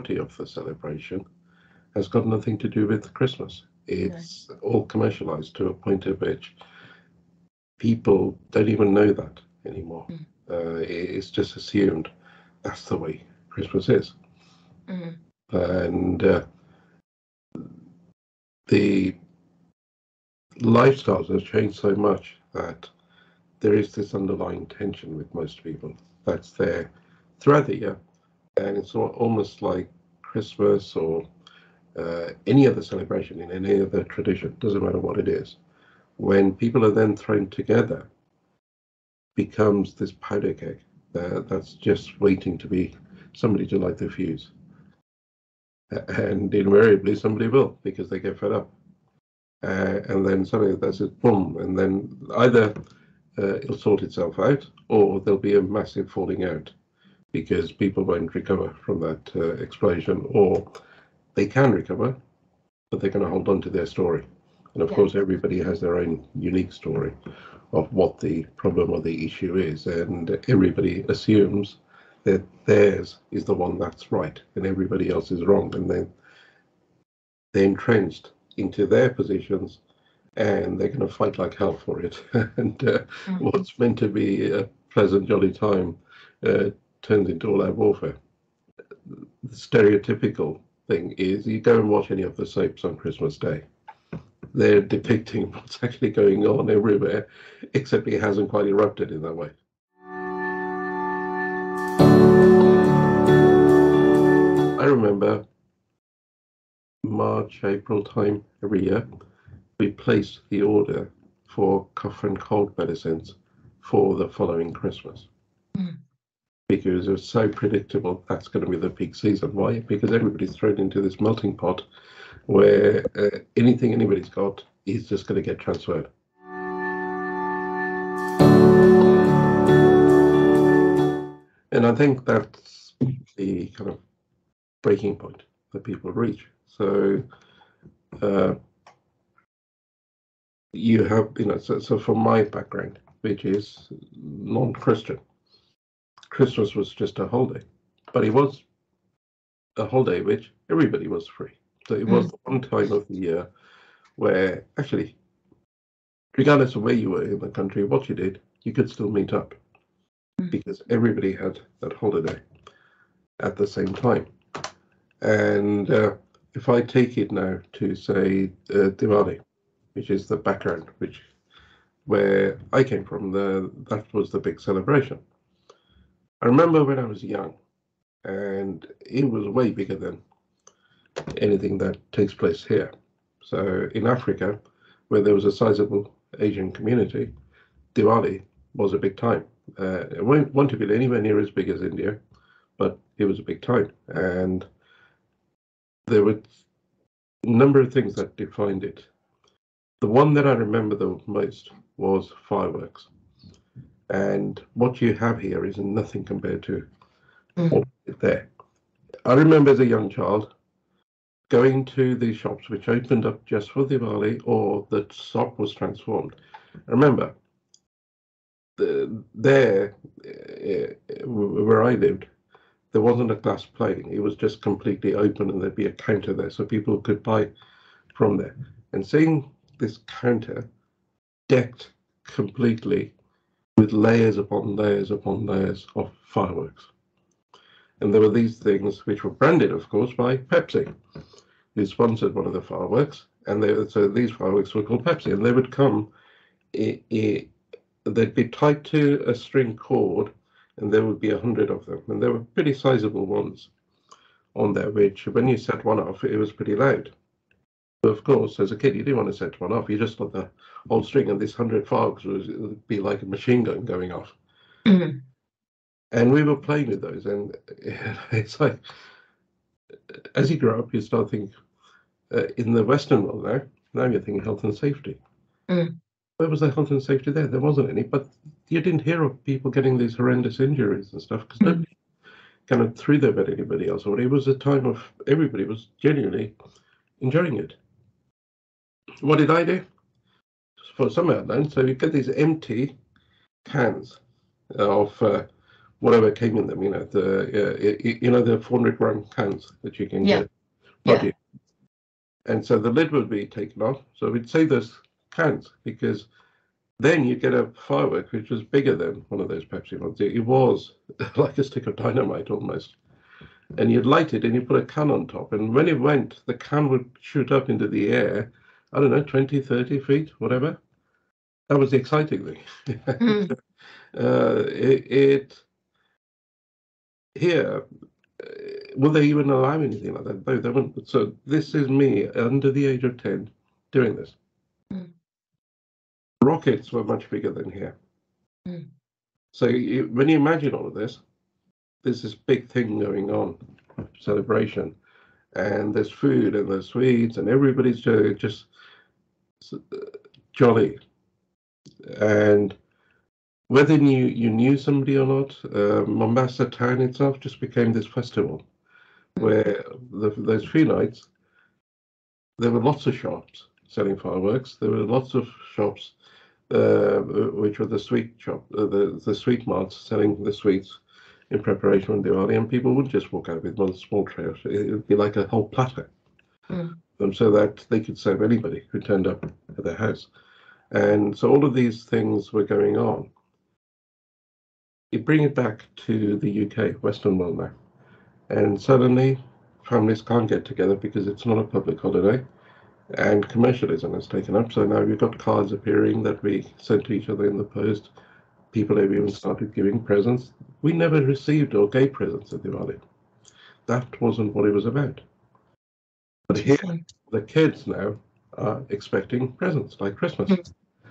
majority of the celebration has got nothing to do with Christmas. It's all commercialized to a point at which people don't even know that anymore. It's just assumed that's the way Christmas is. And the lifestyles have changed so much that there is this underlying tension with most people that's there throughout the year. And it's almost like Christmas or any other celebration in any other tradition, doesn't matter what it is, when people are then thrown together, becomes this powder keg that's just waiting to be somebody to light the fuse. And invariably somebody will, because they get fed up. And then suddenly there's a boom, and then either it'll sort itself out, or there'll be a massive falling out because people won't recover from that explosion, or they can recover, but they're going to hold on to their story. And of course, everybody has their own unique story of what the problem or the issue is, and everybody assumes that theirs is the one that's right and everybody else is wrong, and then they're entrenched into their positions and they're going to fight like hell for it. And what's meant to be a pleasant, jolly time turns into all-out warfare. The stereotypical thing is you go and watch any of the soaps on Christmas Day. They're depicting what's actually going on everywhere, except it hasn't quite erupted in that way. I remember March, April time every year, we placed the order for cough and cold medicines for the following Christmas. Because it was so predictable that's going to be the peak season. Why? Because everybody's thrown into this melting pot where anything anybody's got is just going to get transferred. And I think that's the kind of breaking point that people reach. So you have, so from my background, which is non-Christian, Christmas was just a holiday, but it was a holiday which everybody was free. So it was the one time of the year where actually, regardless of where you were in the country, what you did, you could still meet up because everybody had that holiday at the same time. And if I take it now to say Diwali, which is the background, where I came from, that was the big celebration. I remember when I was young, and it was way bigger than anything that takes place here. So in Africa, where there was a sizable Asian community, Diwali was a big time. It won't want to be anywhere near as big as India, but it was a big time. And there were a number of things that defined it. The one that I remember the most was fireworks. And what you have here is nothing compared to what is there. I remember as a young child going to the shops which opened up just for Diwali, or the shop was transformed. I remember there, where I lived, there wasn't a glass plane. It was just completely open, and there'd be a counter there so people could buy from there. And seeing this counter decked completely with layers upon layers upon layers of fireworks. And there were these things which were branded, of course, by Pepsi, who sponsored one of the fireworks. And so these fireworks were called Pepsi, and they would come, they'd be tied to a string cord, and there would be 100 of them. And there were pretty sizable ones on there, which when you set one off, it was pretty loud. But of course, as a kid, you didn't want to set one off. You just thought the whole string of this 100 fireworks would be like a machine gun going off. And we were playing with those, and it's like, as you grow up, you start thinking, in the Western world now you're thinking health and safety. Where was the health and safety there? There wasn't any, but you didn't hear of people getting these horrendous injuries and stuff because nobody kind of threw them at anybody else. Or it was a time of everybody was genuinely enjoying it. What did I do? For some outline, so you get these empty cans of whatever came in them, the 400-gram cans that you can get. Yeah. And so the lid would be taken off. So we'd save those cans because then you get a firework which was bigger than one of those Pepsi ones. It was like a stick of dynamite almost. And you'd light it and you put a can on top. And when it went, the can would shoot up into the air, I don't know, 20, 30 feet, whatever. That was the exciting thing. Mm. Here, will they even allow anything like that? No, they wouldn't. So this is me under the age of 10 doing this. Mm. Rockets were much bigger than here. Mm. So when you imagine all of this, there's this big thing going on, celebration, and there's food and there's sweets and everybody's just jolly. And whether you knew somebody or not, Mombasa town itself just became this festival where those few nights there were lots of shops selling fireworks. There were lots of shops which were the sweet shop, the sweet marts selling the sweets in preparation for Diwali, and people wouldn't just walk out with one small tray. It would be like a whole platter, so that they could serve anybody who turned up at their house. And so all of these things were going on. You bring it back to the UK, Western world now, and suddenly families can't get together because it's not a public holiday, and commercialism has taken up. So now we've got cards appearing that we send to each other in the post. People have even started giving presents. We never received or gave presents at Diwali. That wasn't what it was about. But here, the kids now are expecting presents like Christmas.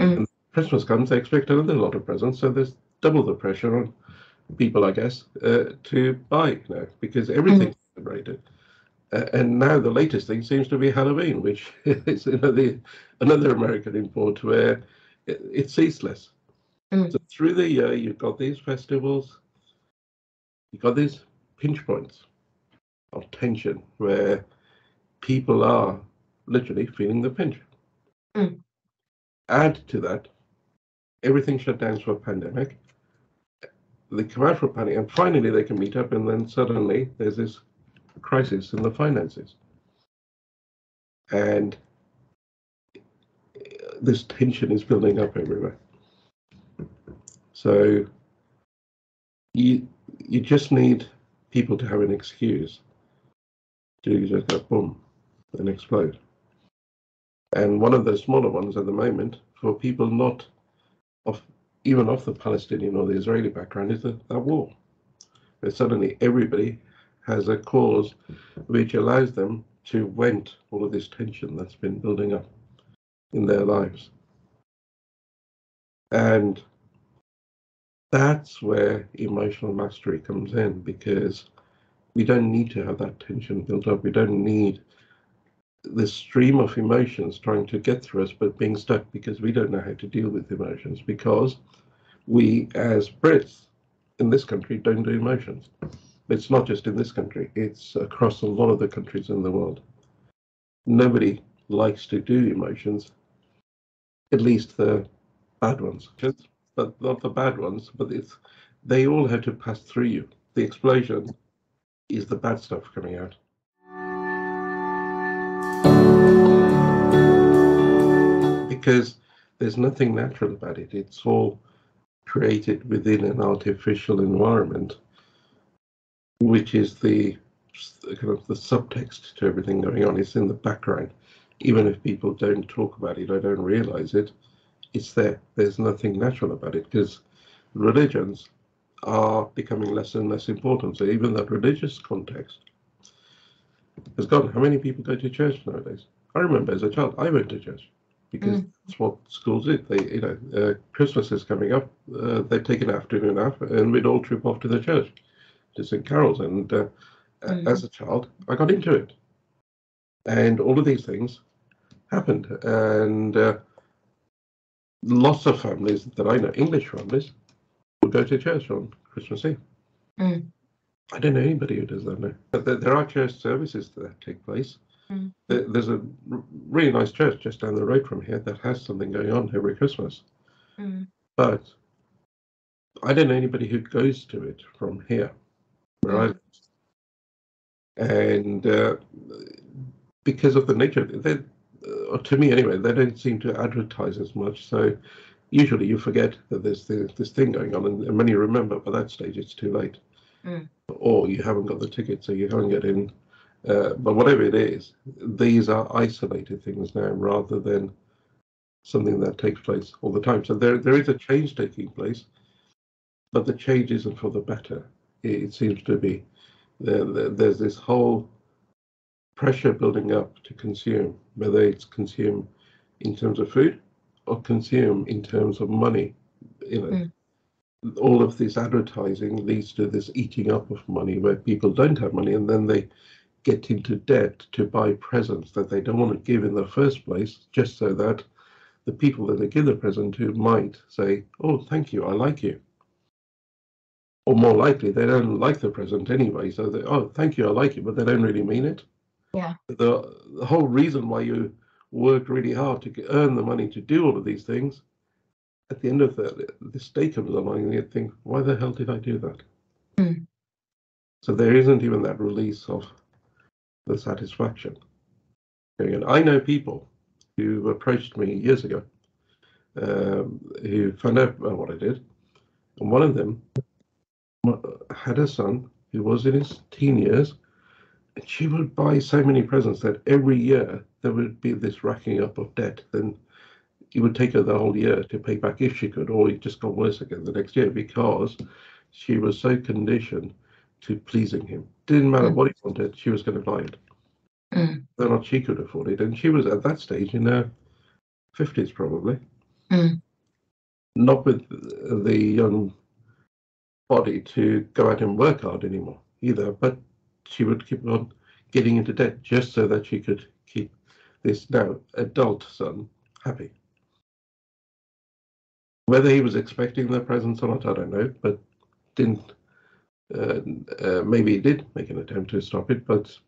And Christmas comes, they expect another lot of presents. So there's double the pressure on people, I guess, to buy now because everything's celebrated. And now the latest thing seems to be Halloween, which is another American import where it's ceaseless. So through the year, you've got these festivals, you've got these pinch points of tension where people are literally feeling the pinch. Add to that, everything shut down for a pandemic. They come out for a panic, and finally they can meet up, and then suddenly there's this crisis in the finances. And this tension is building up everywhere. So you just need people to have an excuse to just go boom and explode. And one of the smaller ones at the moment for people not even off the Palestinian or the Israeli background is that war. Where suddenly everybody has a cause which allows them to vent all of this tension that's been building up in their lives. And that's where emotional mastery comes in, because we don't need to have that tension built up. We don't need this stream of emotions trying to get through us, but being stuck because we don't know how to deal with emotions, because we as Brits in this country don't do emotions. It's not just in this country, it's across a lot of the countries in the world. Nobody likes to do emotions, at least the bad ones, but not the bad ones, but they all have to pass through you. The explosion is the bad stuff coming out. Because there's nothing natural about it. It's all created within an artificial environment, which is the kind of the subtext to everything going on. It's in the background. Even if people don't talk about it or don't realize it, it's there. There's nothing natural about it, because religions are becoming less and less important. So even that religious context has gone. How many people go to church nowadays? I remember as a child, I went to church because that's what schools did. They, Christmas is coming up. They've taken afternoon off, and we'd all troop off to the church to sing carols. And as a child, I got into it, and all of these things happened. And lots of families that I know, English families, will go to church on Christmas Eve. I don't know anybody who does that now. But there are church services that take place. There's a really nice church just down the road from here that has something going on every Christmas. But I don't know anybody who goes to it from here, where I live. And because of the nature of it, to me anyway, they don't seem to advertise as much. So usually you forget that there's this thing going on, and when you remember, by that stage it's too late. Or you haven't got the ticket, so you can't get in. But whatever it is, these are isolated things now rather than something that takes place all the time. So there is a change taking place, but the change isn't for the better. It seems to be. There's this whole pressure building up to consume, whether it's consume in terms of food or consume in terms of money. You know, all of this advertising leads to this eating up of money where people don't have money, and then they get into debt to buy presents that they don't want to give in the first place, just so that the people that they give the present to might say, "Oh, thank you, I like you." Or more likely, they don't like the present anyway, so they, "Oh, thank you, I like you," but they don't really mean it. Yeah. The whole reason why you work really hard to earn the money to do all of these things, at the end of this day comes along and you think, why the hell did I do that? So there isn't even that release of the satisfaction. And I know people who approached me years ago who found out about what I did. And one of them had a son who was in his teen years, and she would buy so many presents that every year there would be this racking up of debt. Then it would take her the whole year to pay back if she could, or it just got worse again the next year because she was so conditioned to pleasing him. Didn't matter what he wanted, she was going to buy it. Whether or not she could afford it. And she was at that stage in her 50s probably. Not with the young body to go out and work hard anymore either, but she would keep on getting into debt just so that she could keep this now adult son happy. Whether he was expecting the presents or not, I don't know, but didn't. Maybe he did make an attempt to stop it, but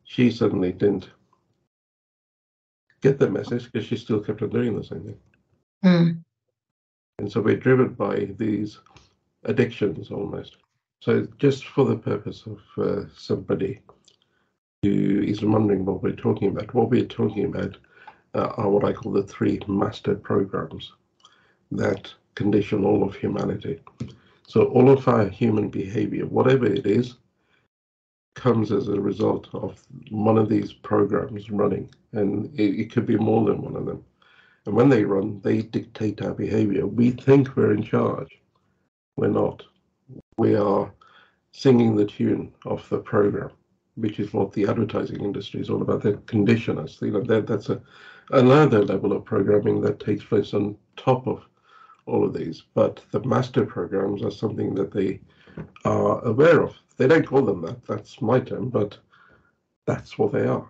she certainly didn't get the message because she still kept on doing the same thing. And so we're driven by these addictions almost. So just for the purpose of somebody who is wondering what we're talking about are what I call the three master programs that condition all of humanity. So all of our human behavior, whatever it is, comes as a result of one of these programs running, and it could be more than one of them. And when they run, they dictate our behavior. We think we're in charge. We're not. We are singing the tune of the program, which is what the advertising industry is all about. They condition us. You know, that's another level of programming that takes place on top of all of these. But the master programs are something that they are aware of. They don't call them that. That's my term, but that's what they are.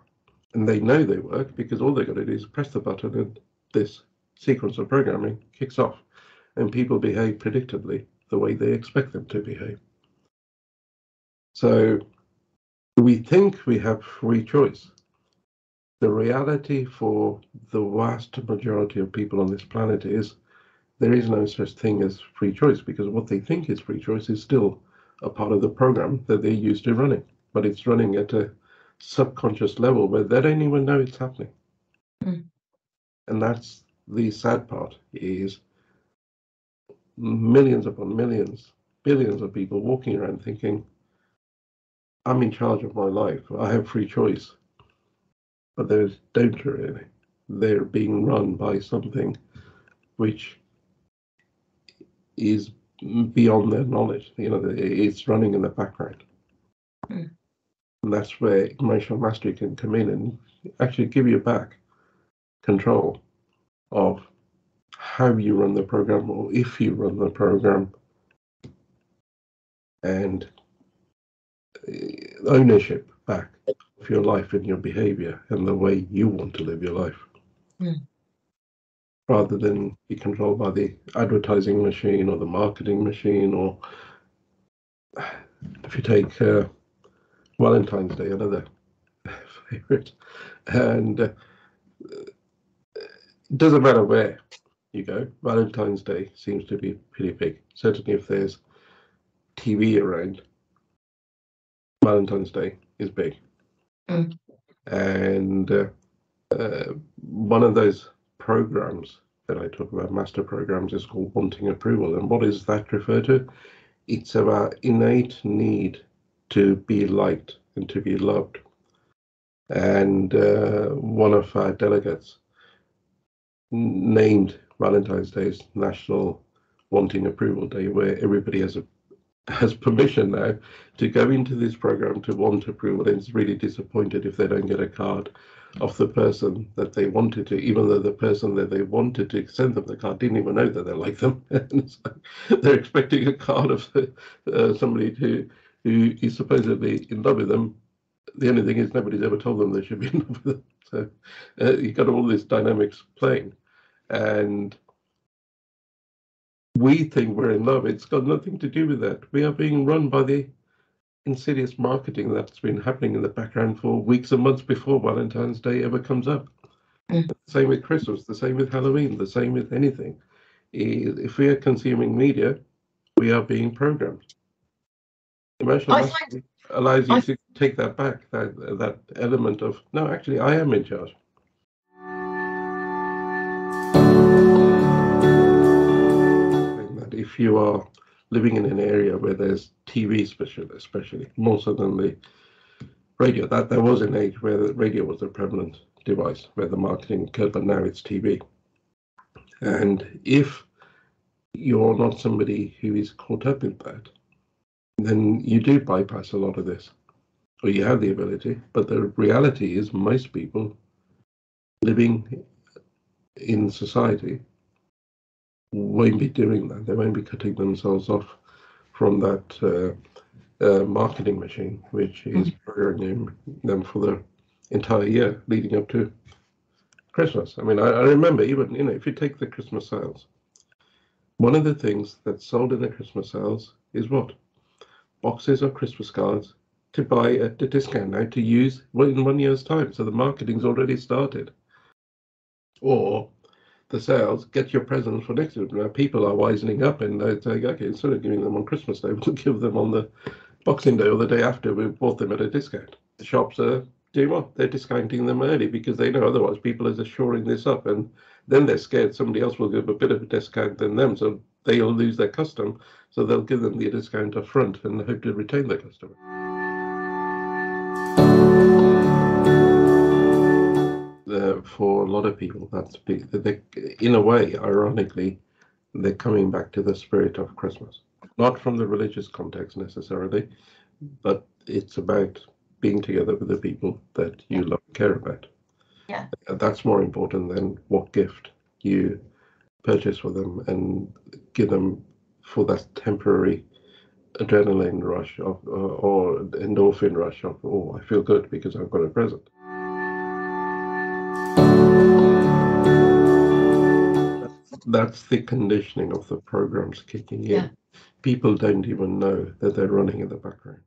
And they know they work because all they got to do is press the button and this sequence of programming kicks off and people behave predictably the way they expect them to behave. So we think we have free choice. The reality for the vast majority of people on this planet is there is no such thing as free choice, because what they think is free choice is still a part of the program that they're used to running, but it's running at a subconscious level where they don't even know it's happening. And that's the sad part, is millions upon millions, billions of people walking around thinking, I'm in charge of my life, I have free choice. But they don't really. They're being run by something which is beyond their knowledge. You know, it's running in the background. And that's where emotional mastery can come in and actually give you back control of how you run the program, or if you run the program, and ownership back of your life and your behavior and the way you want to live your life. Rather than be controlled by the advertising machine or the marketing machine, or if you take Valentine's Day, another favorite, and it doesn't matter where you go. Valentine's Day seems to be pretty big. Certainly if there's TV around, Valentine's Day is big. And one of those programs that I talk about, master programs, is called Wanting Approval. And what does that refer to? It's our innate need to be liked and to be loved. And one of our delegates named Valentine's Day as National Wanting Approval Day, where everybody has permission now to go into this program to want approval, and is really disappointed if they don't get a card of the person that they wanted to, even though the person that they wanted to send them the card didn't even know that they like them. And so they're expecting a card of somebody who is supposedly in love with them. The only thing is nobody's ever told them they should be in love with them. So you've got all these dynamics playing. And we think we're in love. It's got nothing to do with that. We are being run by the insidious marketing that's been happening in the background for weeks and months before Valentine's Day ever comes up. The same with Christmas, the same with Halloween, the same with anything. If we are consuming media, we are being programmed. Emotional mastery allows you to take that back, that element of, no, actually, I am in charge. That if you are living in an area where there's TV, especially more so than the radio, that there was an age where the radio was a prevalent device where the marketing occurred, but now it's TV. And if you're not somebody who is caught up in that, then you do bypass a lot of this, or you have the ability. But the reality is most people living in society won't be doing that. They won't be cutting themselves off from that marketing machine, which is programming them for the entire year leading up to Christmas. I mean, I remember even, if you take the Christmas sales, one of the things that's sold in the Christmas sales is what? Boxes of Christmas cards to buy at a discount now to use in 1 year's time. So the marketing's already started. Or the sales, get your presents for next year. Now people are wisening up and they're saying, okay, instead of giving them on Christmas Day, we'll give them on the Boxing Day or the day after we bought them at a discount. The shops are doing what? They're discounting them early because they know otherwise people are just shoring this up, and then they're scared somebody else will give a bit of a discount than them, so they'll lose their custom, so they'll give them the discount up front and hope to retain their customer. For a lot of people, that's big. In a way, ironically, they're coming back to the spirit of Christmas. Not from the religious context necessarily, but it's about being together with the people that you love and care about. Yeah. That's more important than what gift you purchase for them and give them for that temporary adrenaline rush or endorphin rush of, oh, I feel good because I've got a present. That's the conditioning of the programs kicking in. People don't even know that they're running in the background.